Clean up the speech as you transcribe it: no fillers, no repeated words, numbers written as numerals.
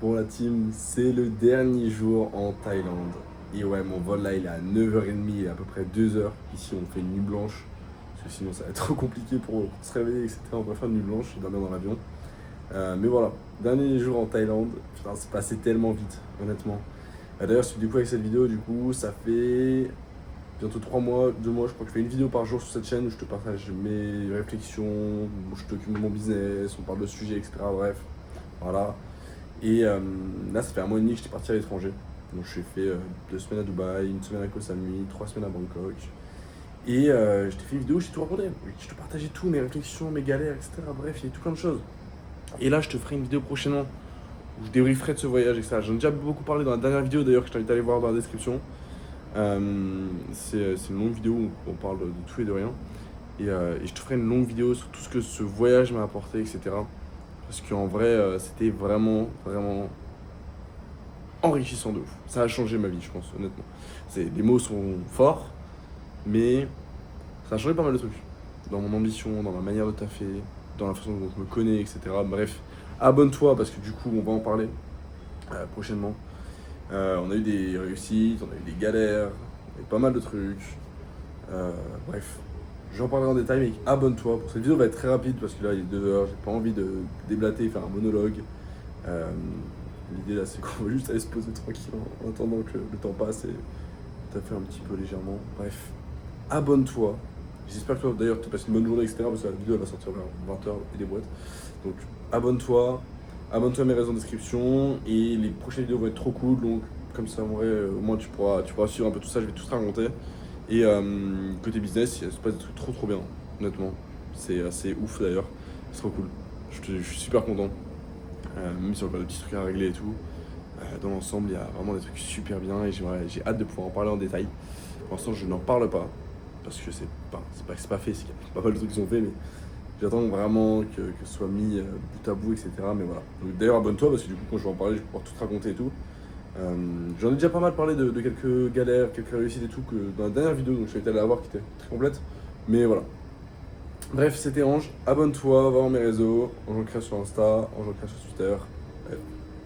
Bon la team, c'est le dernier jour en Thaïlande. Et ouais, mon vol là il est à 9h30 et à peu près 2h. Ici on fait une nuit blanche. Parce que sinon ça va être trop compliqué pour se réveiller, etc. On va faire une nuit blanche et dormir dans l'avion. Mais voilà, dernier jour en Thaïlande. Putain, c'est passé tellement vite, honnêtement. D'ailleurs, du coup avec cette vidéo, du coup, ça fait bientôt 3 mois, 2 mois, je crois que je fais une vidéo par jour sur cette chaîne où je te partage mes réflexions, où je t'occupe de mon business, on parle de sujets, etc. Bref, voilà. Et là, ça fait un mois et demi que j'étais parti à l'étranger. Donc, j'ai fait 2 semaines à Dubaï, une semaine à Koh Samui, 3 semaines à Bangkok. Et je t'ai fait une vidéo où je t'ai tout raconté. Je te partageais tout, mes réflexions, mes galères, etc. Bref, il y a tout plein de choses. Et là, je te ferai une vidéo prochainement où je débrieferai de ce voyage, etc. J'en ai déjà beaucoup parlé dans la dernière vidéo d'ailleurs, que je t'invite à aller voir dans la description. C'est une longue vidéo où on parle de tout et de rien. Et je te ferai une longue vidéo sur tout ce que ce voyage m'a apporté, etc. Parce qu'en vrai, c'était vraiment, vraiment enrichissant de ouf. Ça a changé ma vie, je pense, honnêtement. Les mots sont forts, mais ça a changé pas mal de trucs. Dans mon ambition, dans ma manière de taffer, dans la façon dont je me connais, etc. Bref, abonne-toi parce que du coup, on va en parler prochainement. On a eu des réussites, on a eu des galères, on a eu pas mal de trucs. Bref, j'en parlerai en détail, mais abonne-toi. Cette vidéo va être très rapide parce que là, il est 2h, j'ai pas envie de déblater, faire un monologue. L'idée là, c'est qu'on va juste aller se poser tranquille en attendant que le temps passe et taffer un petit peu légèrement. Bref, abonne-toi. J'espère que toi d'ailleurs tu passes une bonne journée, etc. Parce que la vidéo elle va sortir vers 20h et des boîtes. Donc abonne-toi, abonne-toi à mes réseaux en description et les prochaines vidéos vont être trop cool. Donc comme ça, en vrai, au moins tu pourras suivre un peu tout ça. Je vais tout te raconter. Et côté business, il se passe des trucs trop trop bien, honnêtement. C'est assez ouf d'ailleurs. C'est trop cool. Je suis super content. Même si on a des petits trucs à régler et tout. Dans l'ensemble, il y a vraiment des trucs super bien et j'ai hâte de pouvoir en parler en détail. Pour l'instant, je n'en parle pas parce que c'est pas que c'est pas fait, c'est qu'il y a pas mal de trucs qui sont faits, mais j'attends vraiment que ce soit mis bout à bout, etc. Mais voilà. Donc, d'ailleurs, abonne-toi parce que du coup, quand je vais en parler, je vais pouvoir tout te raconter et tout. J'en ai déjà pas mal parlé de quelques galères, quelques réussites et tout que dans la dernière vidéo, donc je suis allé la voir qui était très complète. Mais voilà. Bref, c'était Ange. Abonne-toi, va voir mes réseaux. Ange Créa sur Insta, Ange Créa sur Twitter. Bref.